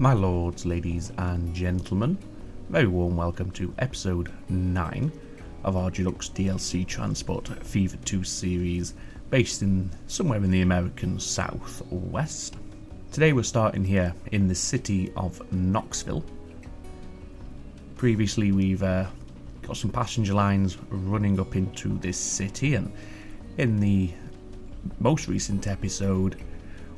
My lords, ladies and gentlemen, very warm welcome to episode 9 of our Deluxe DLC Transport Fever 2 series based in somewhere in the American Southwest. Today we're starting here in the city of Knoxville. Previously we've got some passenger lines running up into this city, and in the most recent episode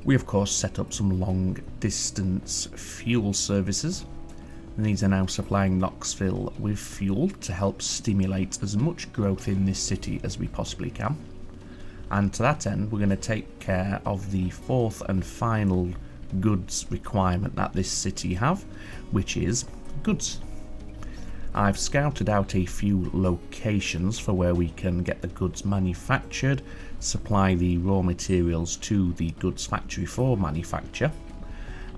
we of course set up some long distance fuel services, and these are now supplying Knoxville with fuel to help stimulate as much growth in this city as we possibly can. And to that end we're going to take care of the fourth and final goods requirement that this city have, which is goods. I've scouted out a few locations for where we can get the goods manufactured, supply the raw materials to the goods factory for manufacture,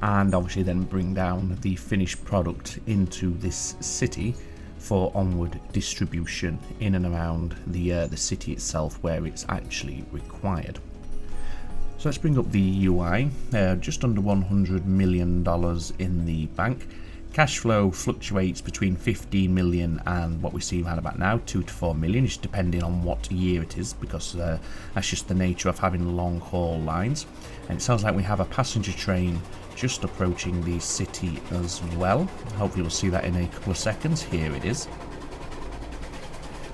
and obviously then bring down the finished product into this city for onward distribution in and around the city itself where it's actually required. So let's bring up the UI. Just under $100 million in the bank. Cash flow fluctuates between 15 million and what we see around about now, 2 to 4 million, just depending on what year it is, because that's just the nature of having long haul lines. And it sounds like we have a passenger train just approaching the city as well. Hopefully we'll see that in a couple of seconds. Here it is.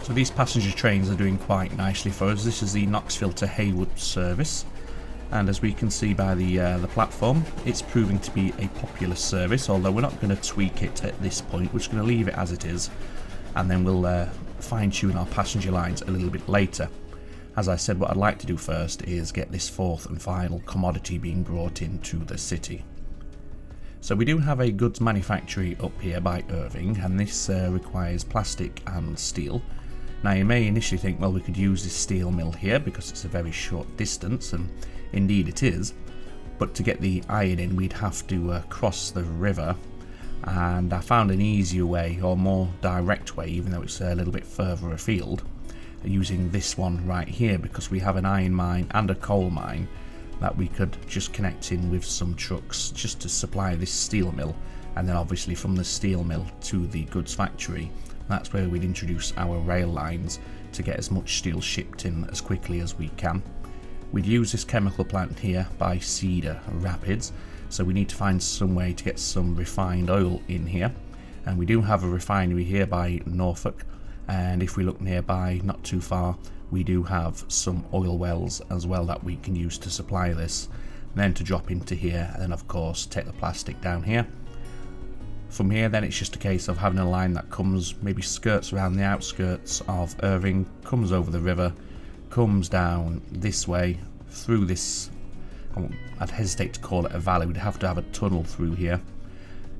So these passenger trains are doing quite nicely for us. This is the Knoxville to Haywood service. And as we can see by the platform, it's proving to be a popular service, although we're not going to tweak it at this point. We're just going to leave it as it is, and then we'll fine-tune our passenger lines a little bit later. As I said, what I'd like to do first is get this fourth and final commodity being brought into the city. So we do have a goods manufactory up here by Irving, and this requires plastic and steel. Now you may initially think, well, we could use this steel mill here because it's a very short distance, and indeed it is, but to get the iron in we'd have to cross the river, and I found an easier way, or more direct way, even though it's a little bit further afield, using this one right here, because we have an iron mine and a coal mine that we could just connect in with some trucks just to supply this steel mill, and then obviously from the steel mill to the goods factory, that's where we'd introduce our rail lines to get as much steel shipped in as quickly as we can. We'd use this chemical plant here by Cedar Rapids, so we need to find some way to get some refined oil in here, and we do have a refinery here by Norfolk, and if we look nearby, not too far, we do have some oil wells as well that we can use to supply this, then to drop into here, and then of course take the plastic down here. From here then it's just a case of having a line that comes, maybe skirts around the outskirts of Irving, comes over the river, comes down this way through this, I'd hesitate to call it a valley, we'd have to have a tunnel through here,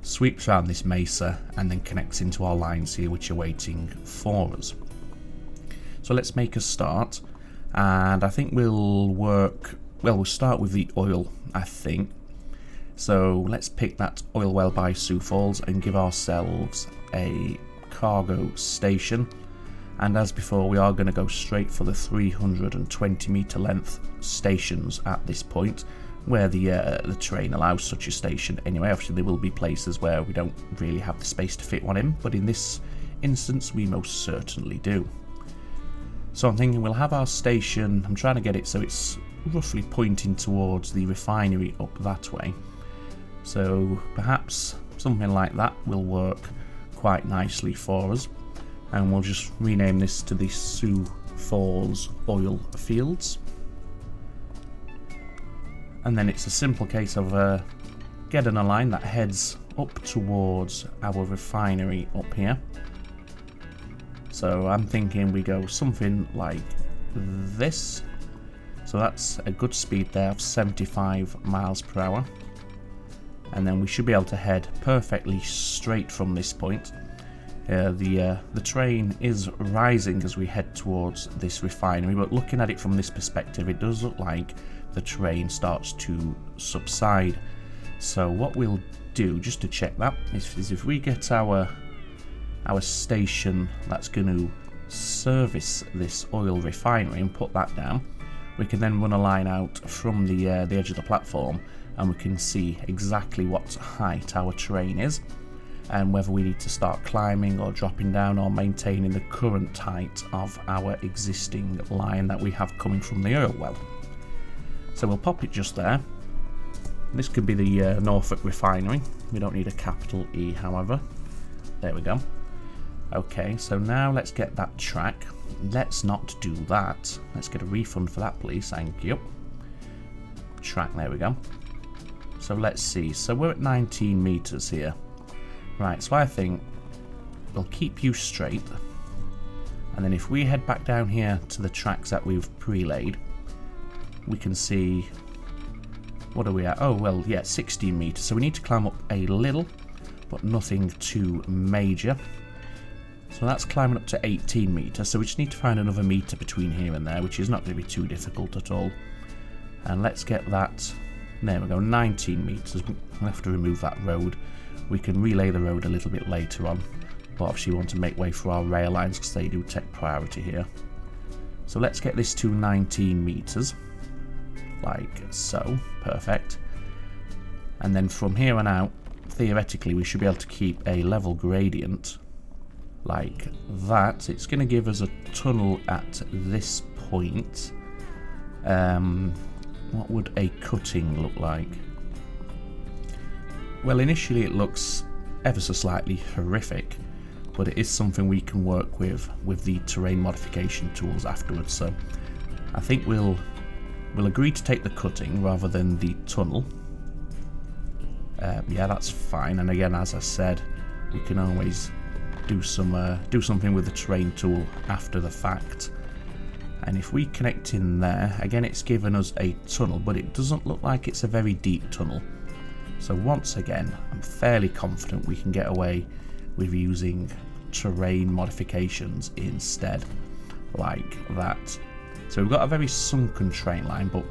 sweeps around this mesa, and then connects into our lines here which are waiting for us. So let's make a start, and I think we'll start with the oil, I think. So let's pick that oil well by Sioux Falls and give ourselves a cargo station. And as before, we are going to go straight for the 320 meter length stations at this point, where the train allows such a station. Anyway, obviously there will be places where we don't really have the space to fit one in, but in this instance we most certainly do. So I'm thinking we'll have our station, I'm trying to get it so it's roughly pointing towards the refinery up that way. So perhaps something like that will work quite nicely for us, and we'll just rename this to the Sioux Falls Oil Fields, and then it's a simple case of getting a line that heads up towards our refinery up here. So I'm thinking we go something like this, so that's a good speed there of 75 miles per hour. And then we should be able to head perfectly straight from this point. The train is rising as we head towards this refinery, but looking at it from this perspective, it does look like the train starts to subside. So what we'll do, just to check that, is if we get our station that's going to service this oil refinery and put that down, we can then run a line out from the edge of the platform, and we can see exactly what height our terrain is, and whether we need to start climbing or dropping down or maintaining the current height of our existing line that we have coming from the oil well. So we'll pop it just there. This could be the Norfolk refinery. We don't need a capital E, however. There we go. Okay, so now let's get that track. Let's not do that. Let's get a refund for that, please. Thank you. Track, there we go. So let's see. So we're at 19 meters here. Right, so I think we'll keep you straight. And then if we head back down here to the tracks that we've pre-laid, we can see, what are we at? Oh, well, yeah, 16 meters. So we need to climb up a little, but nothing too major. So that's climbing up to 18 meters. So we just need to find another meter between here and there, which is not going to be too difficult at all. And let's get that, there we go, 19 meters. We'll have to remove that road. We can relay the road a little bit later on, but obviously we want to make way for our rail lines because they do take priority here. So let's get this to 19 meters, like so. Perfect. And then from here on out, theoretically we should be able to keep a level gradient like that. It's going to give us a tunnel at this point. What would a cutting look like? Well, initially it looks ever so slightly horrific, but it is something we can work with the terrain modification tools afterwards. So I think we'll agree to take the cutting rather than the tunnel. Yeah, that's fine. And again, as I said, we can always do something with the terrain tool after the fact. And if we connect in there, again, it's given us a tunnel, but it doesn't look like it's a very deep tunnel. So once again, I'm fairly confident we can get away with using terrain modifications instead, like that. So we've got a very sunken train line, but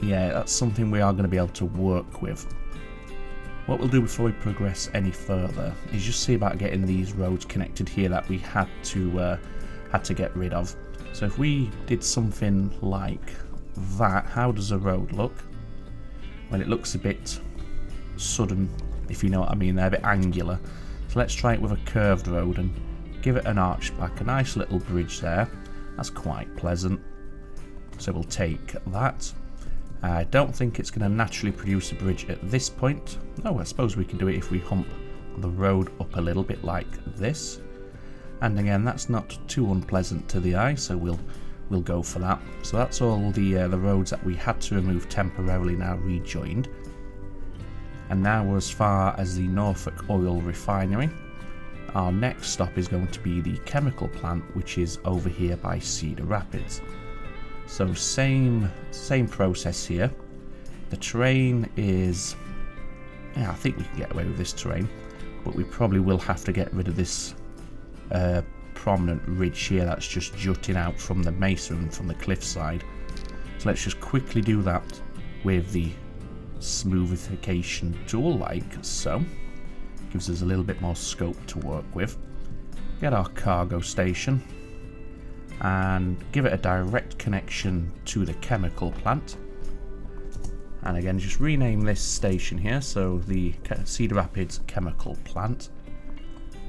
yeah, that's something we are going to be able to work with. What we'll do before we progress any further is just see about getting these roads connected here that we had to get rid of. So if we did something like that, how does a road look? Well, it looks a bit sudden, if you know what I mean. They're a bit angular. So let's try it with a curved road and give it an arch back. A nice little bridge there. That's quite pleasant. So we'll take that. I don't think it's going to naturally produce a bridge at this point. Oh, I suppose we can do it if we hump the road up a little bit like this. And again, that's not too unpleasant to the eye, so we'll go for that. So that's all the roads that we had to remove temporarily now rejoined. And now we're as far as the Norfolk oil refinery. Our next stop is going to be the chemical plant, which is over here by Cedar Rapids. So same process here. The terrain is, yeah, I think we can get away with this terrain, but we probably will have to get rid of this prominent ridge here that's just jutting out from the mesa and from the cliffside. So let's just quickly do that with the smoothification tool, like so. Gives us a little bit more scope to work with. Get our cargo station and give it a direct connection to the chemical plant. And again, just rename this station here, so the Cedar Rapids chemical plant.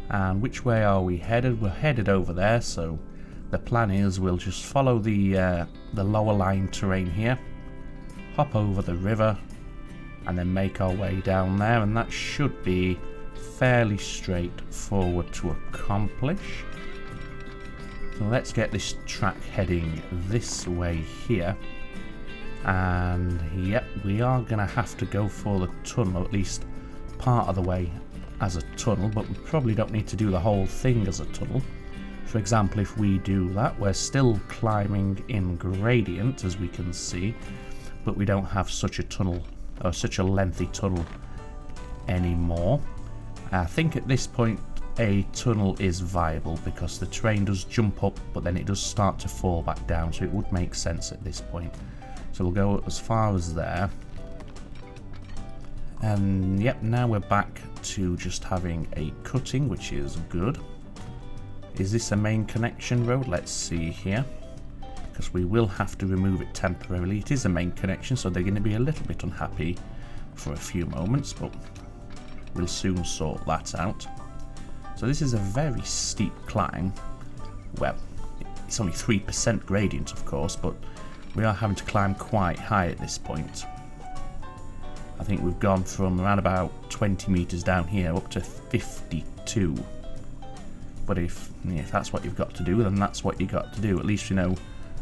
And which way are we headed? We're headed over there, so the plan is we'll just follow the lower lying terrain here, hop over the river, and then make our way down there, and that should be fairly straightforward to accomplish. So let's get this track heading this way here. And yep, we are going to have to go for the tunnel, at least part of the way as a tunnel, but we probably don't need to do the whole thing as a tunnel. For example, if we do that, we're still climbing in gradient, as we can see, but we don't have such a tunnel, or such a lengthy tunnel anymore. I think at this point a tunnel is viable because the terrain does jump up, but then it does start to fall back down, so it would make sense at this point. So we'll go as far as there. And yep, now we're back to just having a cutting, which is good. Is this a main connection road? Let's see here. because we will have to remove it temporarily. It is a main connection, so they're going to be a little bit unhappy for a few moments, but we'll soon sort that out. So this is a very steep climb. Well, it's only 3% gradient, of course, but we are having to climb quite high at this point. I think we've gone from around about 20 meters down here up to 52. But if that's what you've got to do, then that's what you got to do. At least you know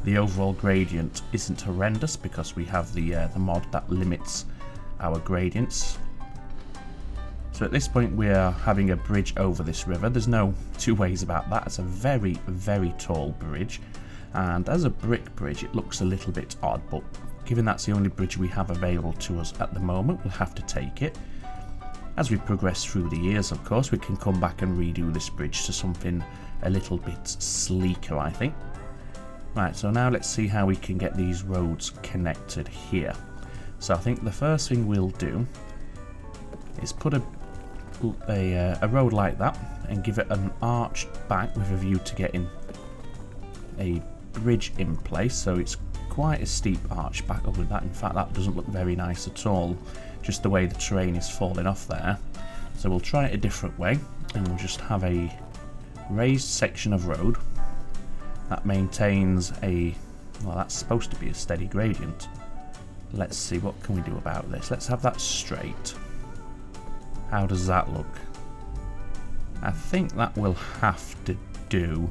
the overall gradient isn't horrendous, because we have the mod that limits our gradients. So at this point we are having a bridge over this river. There's no two ways about that. It's a very, very tall bridge, and as a brick bridge it looks a little bit odd, but given that's the only bridge we have available to us at the moment, we'll have to take it. As we progress through the years, of course, we can come back and redo this bridge to something a little bit sleeker, I think. Right, so now let's see how we can get these roads connected here. So I think the first thing we'll do is put a road like that and give it an arched back with a view to getting a bridge in place. So it's quite a steep arch back up with that. In fact, that doesn't look very nice at all, just the way the terrain is falling off there. So we'll try it a different way, and we'll just have a raised section of road that maintains a, well, that's supposed to be a steady gradient. Let's see, what can we do about this? Let's have that straight. How does that look? I think that will have to do.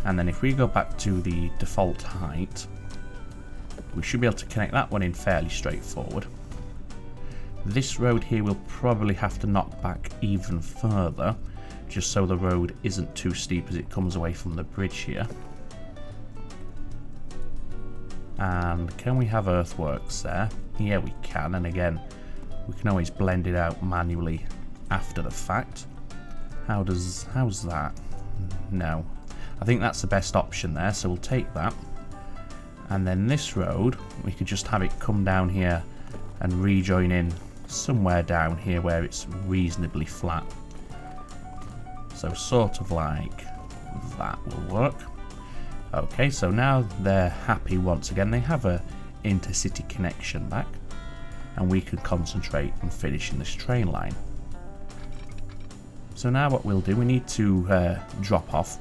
And then if we go back to the default height, we should be able to connect that one in fairly straightforward. This road here will probably have to knock back even further, just so the road isn't too steep as it comes away from the bridge here. And can we have earthworks there? Yeah, we can, and again, we can always blend it out manually after the fact. How's that? No. I think that's the best option there, so we'll take that. And then this road, we could just have it come down here and rejoin in somewhere down here where it's reasonably flat. So sort of like that will work. Okay, so now they're happy once again. They have a intercity connection back, and we can concentrate on finishing this train line. So now what we'll do, we need to drop off.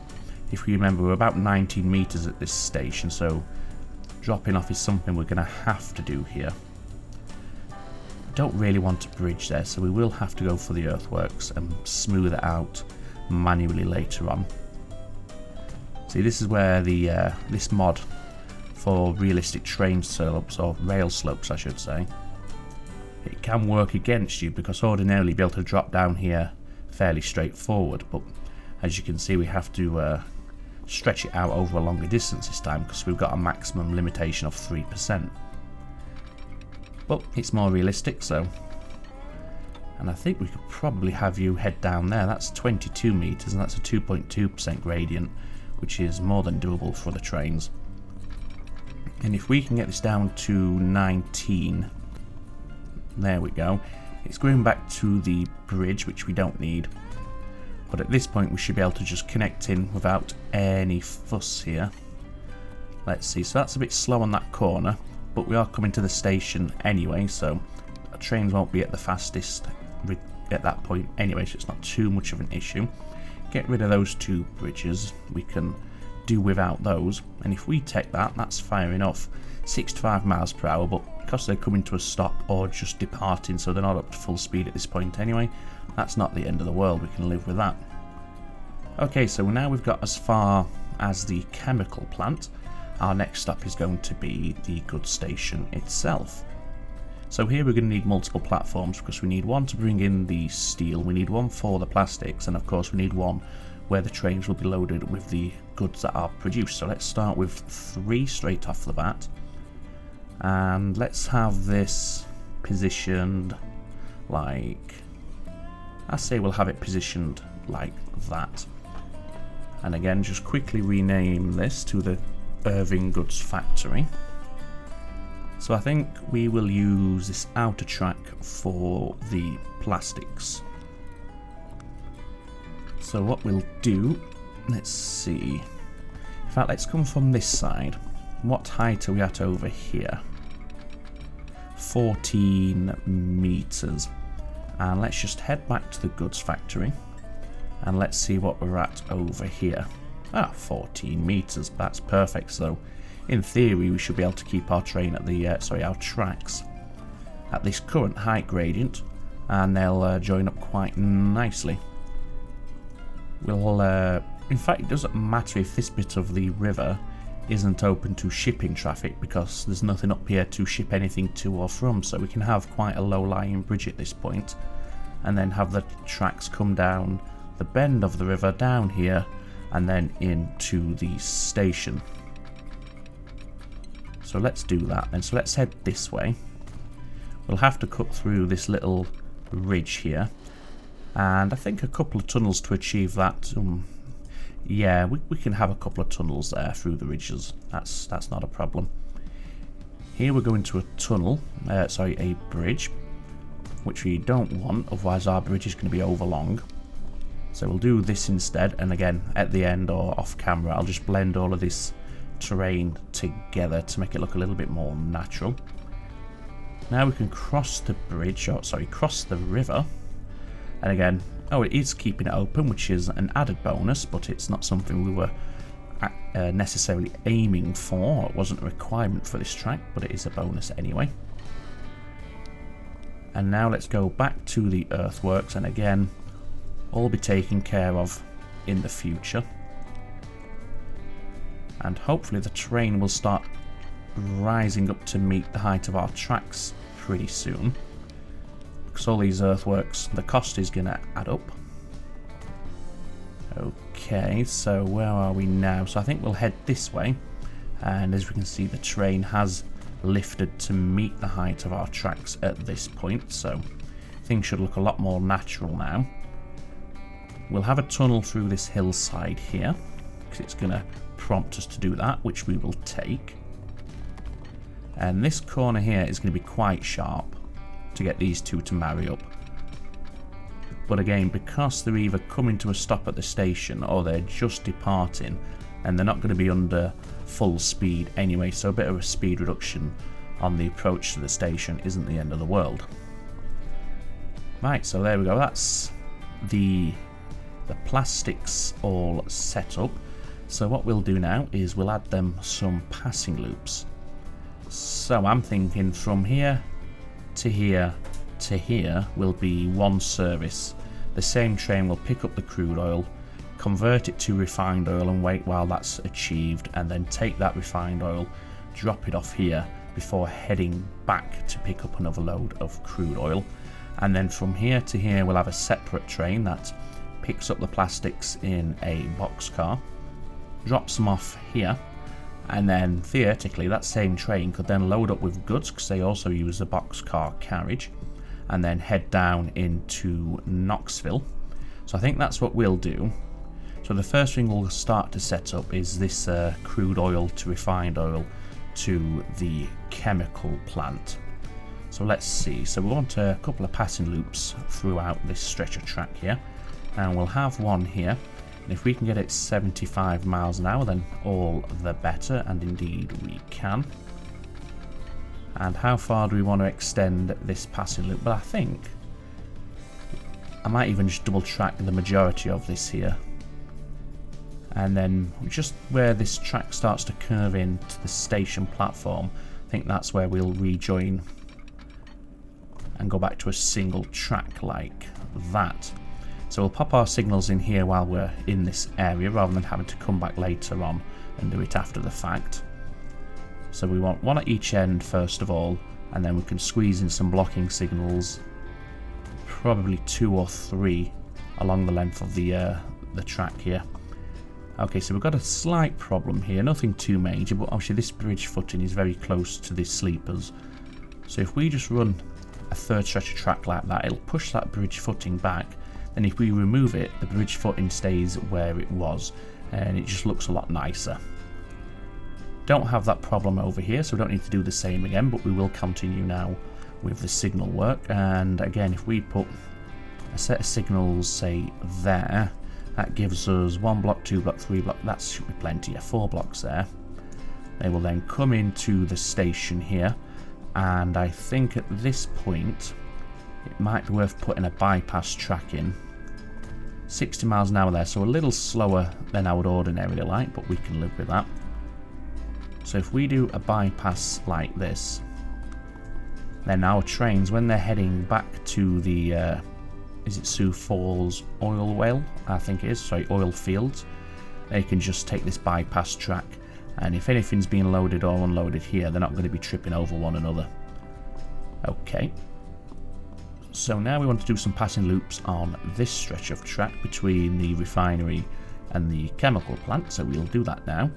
If we remember, we're about 19 meters at this station, so dropping off is something we're going to have to do here. Don't really want a bridge there, so we will have to go for the earthworks and smooth it out manually later on. See, this is where the this mod for realistic train slopes, or rail slopes I should say, it can work against you, because ordinarily you'd be able to drop down here fairly straightforward, but as you can see we have to stretch it out over a longer distance this time, because we've got a maximum limitation of 3%. But it's more realistic, so. And I think we could probably have you head down there. That's 22 meters, and that's a 2.2% gradient, which is more than doable for the trains. And if we can get this down to 19, there we go. It's going back to the bridge, which we don't need. But at this point we should be able to just connect in without any fuss here. Let's see, so that's a bit slow on that corner, but we are coming to the station anyway, so trains won't be at the fastest at that point anyway, so it's not too much of an issue. Get rid of those two bridges, we can do without those, and if we take that, that's firing off 65 miles per hour, but because they're coming to a stop or just departing, so they're not up to full speed at this point anyway, that's not the end of the world, we can live with that. Okay, so now we've got as far as the chemical plant. Our next stop is going to be the goods station itself. So here we're going to need multiple platforms, because we need one to bring in the steel, we need one for the plastics, and of course we need one where the trains will be loaded with the goods that are produced. So let's start with 3 straight off the bat, and let's have this positioned like, I say we'll have it positioned like that. And again, just quickly rename this to the Irving Goods Factory. So I think we will use this outer track for the plastics. So what we'll do, let's see, In fact, let's come from this side. What height are we at over here? 14 meters. And let's just head back to the goods factory. And let's see what we're at over here. 14 meters. That's perfect. So, in theory, we should be able to keep our train at the, our tracks at this current height gradient. And they'll join up quite nicely. We'll, in fact, it doesn't matter if this bit of the river isn't open to shipping traffic because there's nothing up here to ship anything to or from, so we can have quite a low-lying bridge at this point and then have the tracks come down the bend of the river down here and then into the station. So let's do that then. So let's head this way. We'll have to cut through this little ridge here, and I think a couple of tunnels to achieve that. Yeah, we can have a couple of tunnels there through the ridges. That's not a problem. Here we're going to a tunnel, a bridge, which we don't want, otherwise our bridge is going to be overlong. So we'll do this instead, and again, at the end or off camera, I'll just blend all of this terrain together to make it look a little bit more natural. Now we can cross the bridge, cross the river, and again, it is keeping it open, which is an added bonus, but it's not something we were necessarily aiming for. It wasn't a requirement for this track, but it is a bonus anyway. And now let's go back to the earthworks, and again, all be taken care of in the future. And hopefully the terrain will start rising up to meet the height of our tracks pretty soon, because all these earthworks, the cost is going to add up. Okay, so where are we now? So I think we'll head this way, and as we can see, the terrain has lifted to meet the height of our tracks at this point, so things should look a lot more natural now. We'll have a tunnel through this hillside here, because it's going to prompt us to do that, which we will take. And this corner here is going to be quite sharp to get these two to marry up. But again, because they're either coming to a stop at the station or they're just departing, and they're not going to be under full speed anyway, so a bit of a speed reduction on the approach to the station isn't the end of the world. Right, so there we go. That's the plastics all set up. So what we'll do now is we'll add them some passing loops. So I'm thinking from here to here to here will be one service. The same train will pick up the crude oil, convert it to refined oil and wait while that's achieved, and then take that refined oil, drop it off here before heading back to pick up another load of crude oil. And then from here to here we'll have a separate train that picks up the plastics in a boxcar, drops them off here, and then theoretically that same train could then load up with goods, because they also use the boxcar carriage, and then head down into Knoxville. So I think that's what we'll do. So the first thing we'll start to set up is this crude oil to refined oil to the chemical plant. So let's see. So we want a couple of passing loops throughout this stretch of track here, and we'll have one here. And if we can get it 75 miles an hour, then all the better, and indeed we can. And how far do we want to extend this passing loop? Well, I think I might even just double track the majority of this here, and then just where this track starts to curve into the station platform, I think that's where we'll rejoin and go back to a single track like that. So we'll pop our signals in here while we're in this area, rather than having to come back later on and do it after the fact. So we want one at each end first of all, and then we can squeeze in some blocking signals, probably 2 or 3 along the length of the track here. Okay, so we've got a slight problem here, nothing too major, but obviously this bridge footing is very close to the sleepers. So if we just run a third stretch of track like that, it'll push that bridge footing back. Then if we remove it, the bridge footing stays where it was, and it just looks a lot nicer. Don't have that problem over here, so we don't need to do the same again, but we will continue now with the signal work. And again, if we put a set of signals, say there, That gives us 1 block, 2 block, 3 block. That should be plenty. 4 blocks there. They will then come into the station here, and I think at this point it might be worth putting a bypass track in. 60 miles an hour there, so a little slower than I would ordinarily like, but we can live with that. So if we do a bypass like this, then our trains, when they're heading back to the is it Sioux Falls oil well, I think it is, sorry, oil fields, they can just take this bypass track, and if anything's being loaded or unloaded here, they're not going to be tripping over one another. Okay, so now we want to do some passing loops on this stretch of track between the refinery and the chemical plant, so we'll do that now.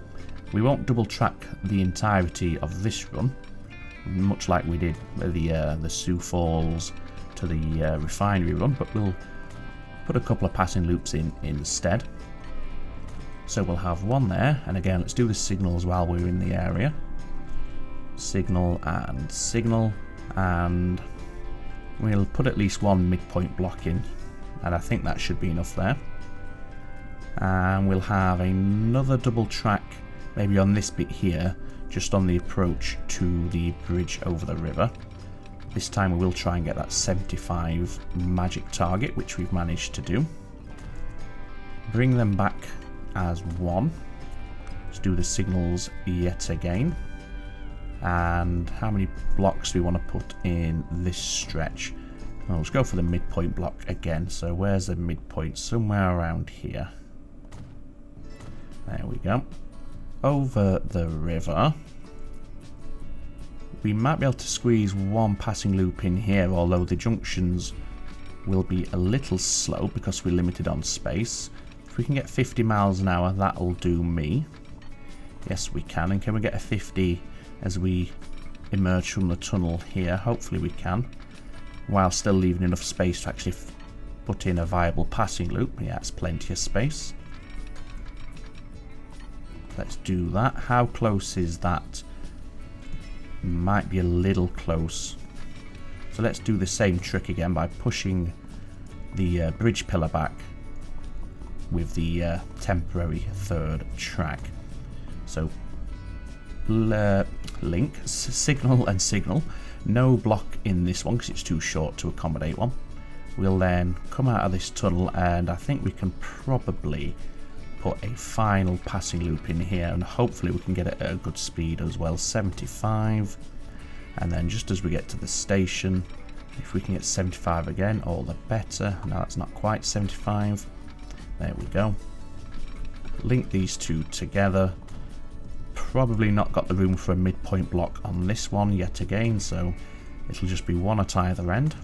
We won't double track the entirety of this run, much like we did with the Sioux Falls to the refinery run, but we'll put a couple of passing loops in instead. So we'll have one there, and again, let's do the signals while we're in the area. Signal, and we'll put at least one midpoint block in, and I think that should be enough there. And we'll have another double track, maybe on this bit here, just on the approach to the bridge over the river. This time we will try and get that 75 magic target, which we've managed to do. Bring them back as one. Let's do the signals yet again. And how many blocks do we want to put in this stretch? Well, let's go for the midpoint block again. So where's the midpoint? Somewhere around here. There we go. Over the river. We might be able to squeeze one passing loop in here, although the junctions will be a little slow because we're limited on space. If we can get 50 miles an hour, that'll do me. Yes, we can. And can we get a 50 as we emerge from the tunnel here? Hopefully we can, while still leaving enough space to actually put in a viable passing loop. Yeah, it's plenty of space. Let's do that. How close is that? Might be a little close. So let's do the same trick again by pushing the bridge pillar back with the temporary third track. So link, signal and signal. No block in this one because it's too short to accommodate one. We'll then come out of this tunnel, and I think we can probably put a final passing loop in here, and hopefully we can get it at a good speed as well. 75, and then just as we get to the station, if we can get 75 again, all the better. No, that's not quite 75. There we go. Link these two together. Probably not got the room for a midpoint block on this one yet again, so it'll just be one at either end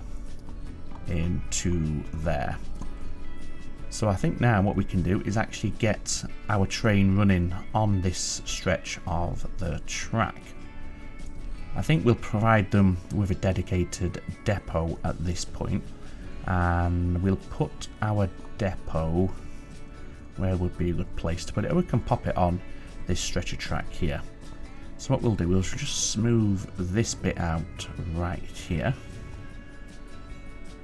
into there. So I think now what we can do is actually get our train running on this stretch of the track. I think we'll provide them with a dedicated depot at this point, and we'll put our depot, where would be a good place to put it? We can pop it on this stretch of track here. So what we'll do, we'll just smooth this bit out right here.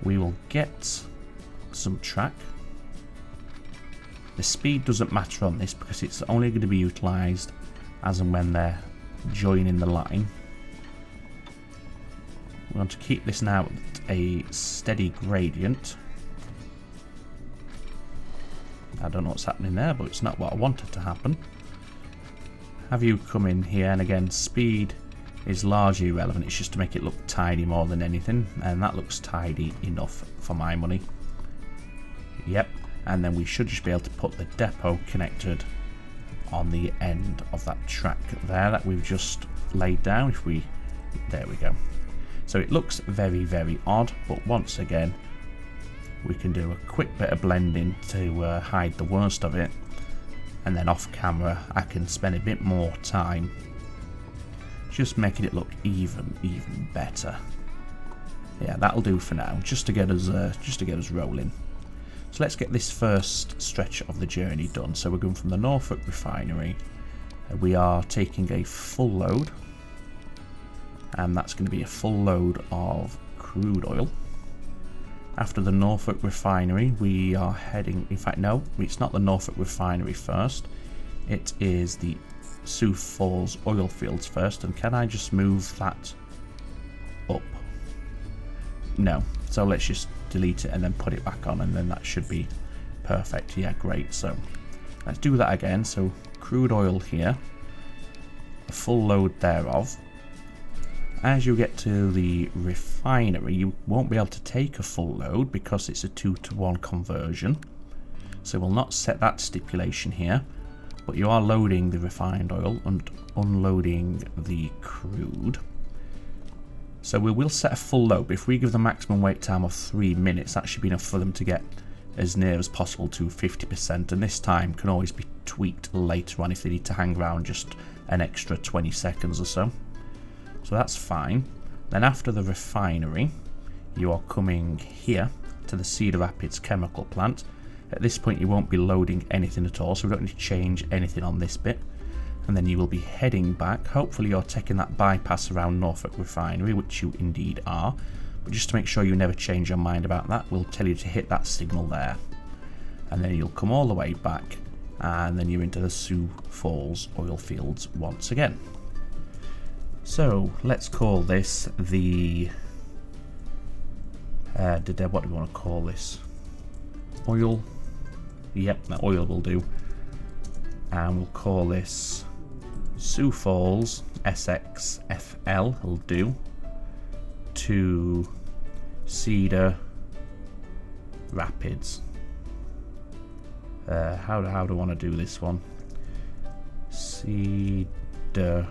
We will get some track. The speed doesn't matter on this because it's only going to be utilised as and when they're joining the line. We want to keep this now at a steady gradient. I don't know what's happening there, but it's not what I wanted to happen. Have you come in here, and again, speed is largely irrelevant. It's just to make it look tidy more than anything, and that looks tidy enough for my money. Yep. And then we should just be able to put the depot connected on the end of that track there that we've just laid down. There we go. So it looks very, very odd, but once again, we can do a quick bit of blending to hide the worst of it, and then off camera I can spend a bit more time just making it look even better. Yeah, that'll do for now, just to get us rolling. So let's get this first stretch of the journey done. So we're going from the Norfolk refinery. We are taking a full load, and that's going to be a full load of crude oil. After the Norfolk refinery, we are heading, in fact no, it's not the Norfolk refinery first, it is the Sioux Falls oil fields first. And can I just move that up? No, so let's just delete it and then put it back on, and then that should be perfect. Yeah, great. So let's do that again. So crude oil here, a full load thereof. As you get to the refinery, you won't be able to take a full load because it's a 2-to-1 conversion. So we'll not set that stipulation here, but you are loading the refined oil and unloading the crude. So we will set a full load, but if we give the maximum wait time of 3 minutes, that should be enough for them to get as near as possible to 50%, and this time can always be tweaked later on if they need to hang around just an extra 20 seconds or so. So that's fine. Then after the refinery, you are coming here to the Cedar Rapids chemical plant. At this point you won't be loading anything at all, so we don't need to change anything on this bit. And then you will be heading back. Hopefully you're taking that bypass around Norfolk refinery, which you indeed are. But just to make sure you never change your mind about that, we'll tell you to hit that signal there. And then you'll come all the way back, and then you're into the Sioux Falls oil fields once again. So let's call this the what do we want to call this? Oil. Yep, that oil will do. And we'll call this Sioux Falls SXFL will do to Cedar Rapids. How do I want to do this one? Cedar.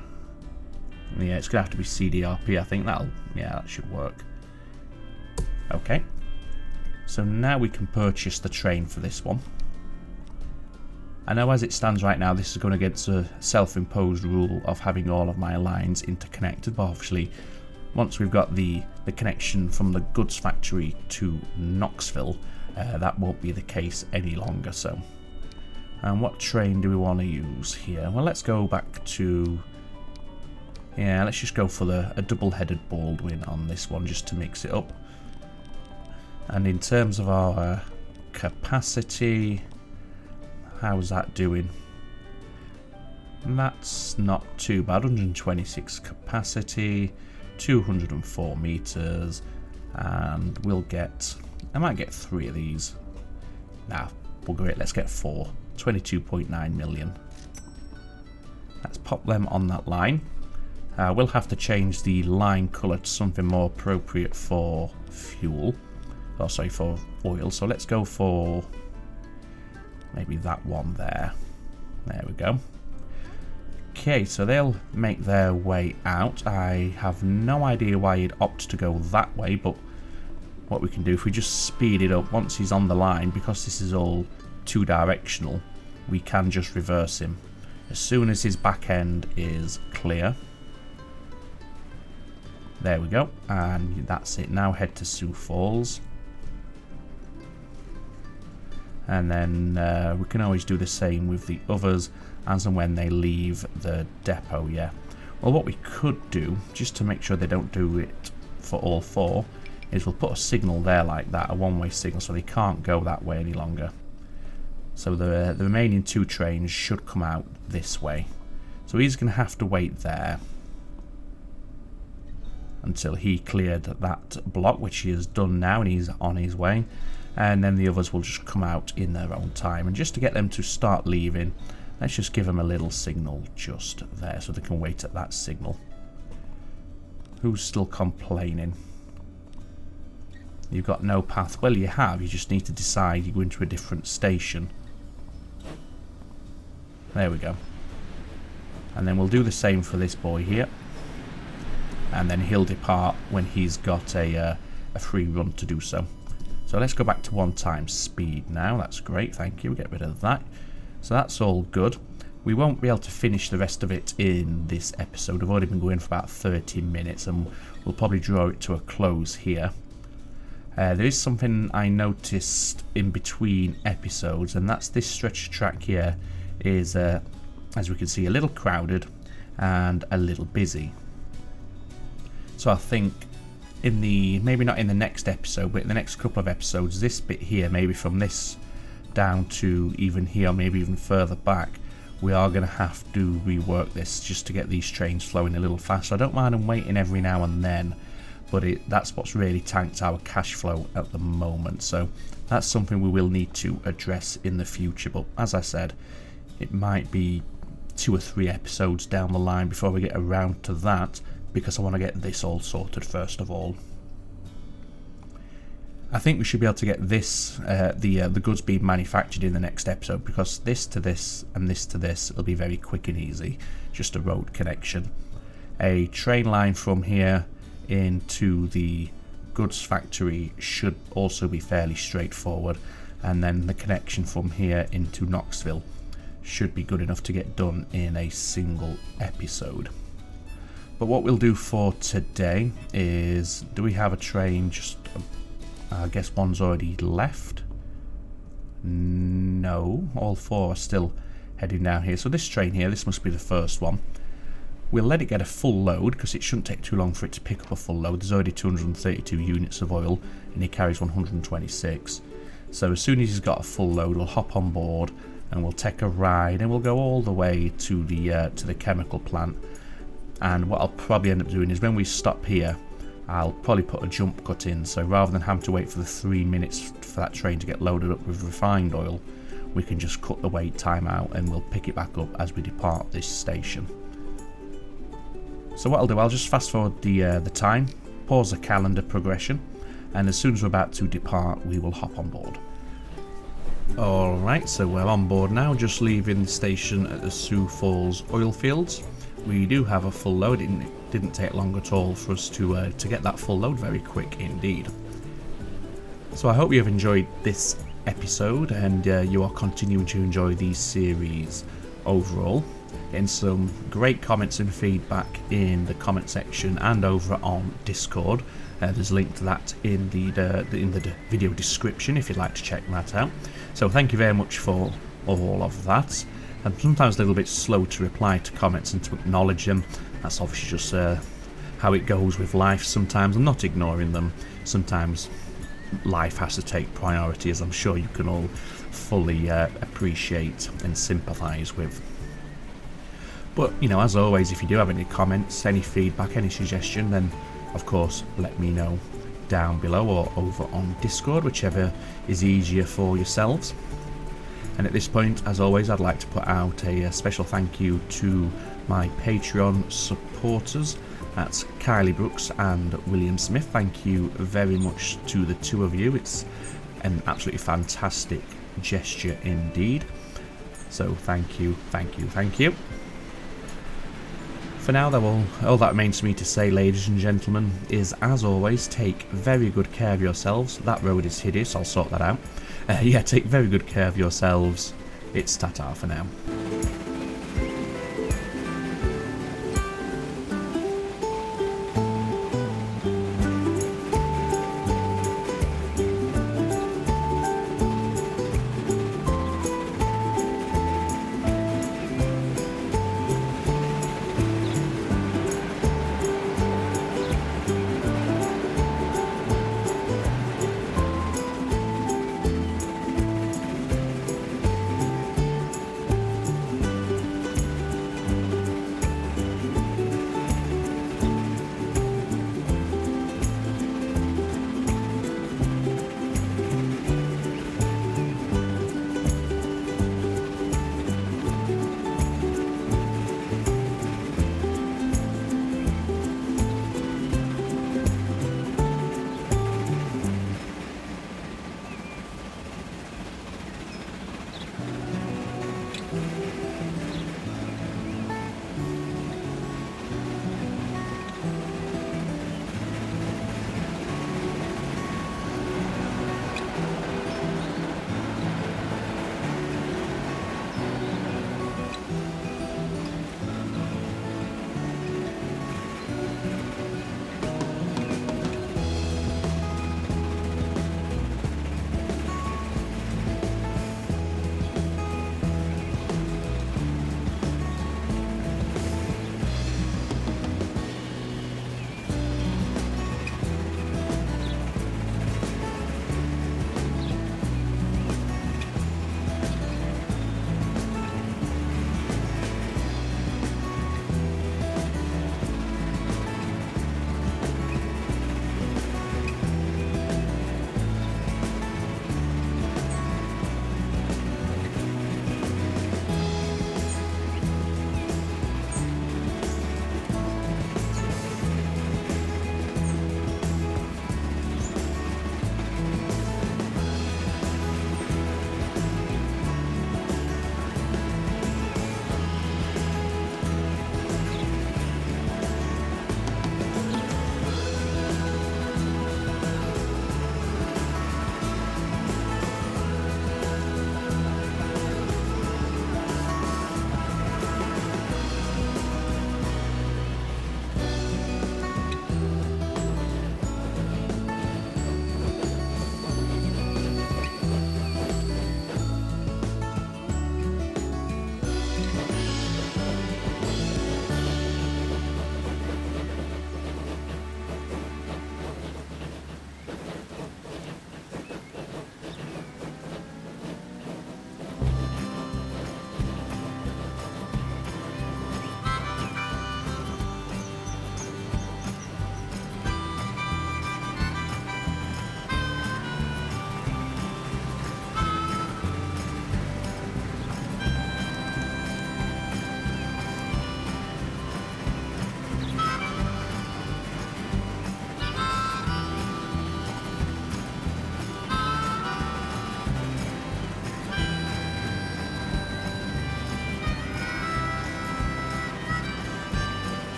Yeah, it's gonna have to be CDRP. I think that should work. Okay. So now we can purchase the train for this one. I know as it stands right now, this is going against a self-imposed rule of having all of my lines interconnected, but obviously once we've got the connection from the goods factory to Knoxville, that won't be the case any longer. So, and what train do we want to use here? Well, let's go back to, yeah, let's just go for a double-headed Baldwin on this one just to mix it up. And in terms of our capacity, how's that doing? That's not too bad. 126 capacity, 204 meters, and we'll get, I might get 3 of these. Nah, we'll go it, let's get 4. 22.9 million. Let's pop them on that line. We'll have to change the line colour to something more appropriate for fuel. Oh, sorry, for oil. So let's go for maybe that one there. There we go. Okay, so they'll make their way out. I have no idea why you'd opt to go that way, but what we can do, if we just speed it up once he's on the line, because this is all two-directional, we can just reverse him. As soon as his back end is clear. There we go, and that's it. Now head to Sioux Falls. And then we can always do the same with the others as and when they leave the depot, yeah. Well, what we could do, just to make sure they don't do it for all 4, is we'll put a signal there like that, a one-way signal, so they can't go that way any longer. So the remaining 2 trains should come out this way. So he's going to have to wait there until he cleared that block, which he has done now, and he's on his way. And then the others will just come out in their own time. And just to get them to start leaving, let's just give them a little signal just there so they can wait at that signal. Who's still complaining? You've got no path. Well, you have. You just need to decide you're going to a different station. There we go. And then we'll do the same for this boy here. And then he'll depart when he's got a free run to do so. So let's go back to 1 times speed now. That's great, thank you. We'll get rid of that. So that's all good. We won't be able to finish the rest of it in this episode. We've already been going for about 30 minutes and we'll probably draw it to a close here. There is something I noticed in between episodes, and that's this stretch of track here is, as we can see, a little crowded and a little busy. So I think in the, maybe not in the next episode, but in the next couple of episodes, this bit here, maybe from this down to even here, or maybe even further back, we are going to have to rework this just to get these trains flowing a little faster. I don't mind them waiting every now and then, but that's what's really tanked our cash flow at the moment. So that's something we will need to address in the future. But as I said, it might be 2 or 3 episodes down the line before we get around to that, because I want to get this all sorted first of all. I think we should be able to get this, the goods being manufactured in the next episode, because this to this and this to this will be very quick and easy, just a road connection. A train line from here into the goods factory should also be fairly straightforward, and then the connection from here into Knoxville should be good enough to get done in a single episode. But what we'll do for today is, do we have a train just... I guess one's already left. No, all 4 are still heading down here. So this train here, this must be the first one. We'll let it get a full load, because it shouldn't take too long for it to pick up a full load. There's already 232 units of oil, and he carries 126. So as soon as he's got a full load, we'll hop on board and we'll take a ride, and we'll go all the way to the chemical plant. And what I'll probably end up doing is, when we stop here, I'll probably put a jump cut in, so rather than having to wait for the 3 minutes for that train to get loaded up with refined oil, we can just cut the wait time out and we'll pick it back up as we depart this station. So what I'll do, I'll just fast forward the time, pause the calendar progression, and as soon as we're about to depart, we will hop on board. Alright, so we're on board now, just leaving the station at the Sioux Falls oil fields. We do have a full load. It didn't take long at all for us to get that full load, very quick indeed. So I hope you have enjoyed this episode, and you are continuing to enjoy these series overall. Getting some great comments and feedback in the comment section and over on Discord. There's a link to that in the video description if you'd like to check that out. So thank you very much for all of that. I'm sometimes a little bit slow to reply to comments and to acknowledge them. That's obviously just how it goes with life sometimes. I'm not ignoring them. Sometimes life has to take priority, as I'm sure you can all fully appreciate and sympathise with. But, you know, as always, if you do have any comments, any feedback, any suggestion, then of course let me know down below or over on Discord, whichever is easier for yourselves. And at this point, as always, I'd like to put out a special thank you to my Patreon supporters. That's Kylie Brooks and William Smith. Thank you very much to the 2 of you. It's an absolutely fantastic gesture indeed. So thank you, thank you, thank you. For now, though, all that remains for me to say, ladies and gentlemen, is, as always, take very good care of yourselves. That road is hideous, I'll sort that out. Yeah, take very good care of yourselves. It's ta-ta for now.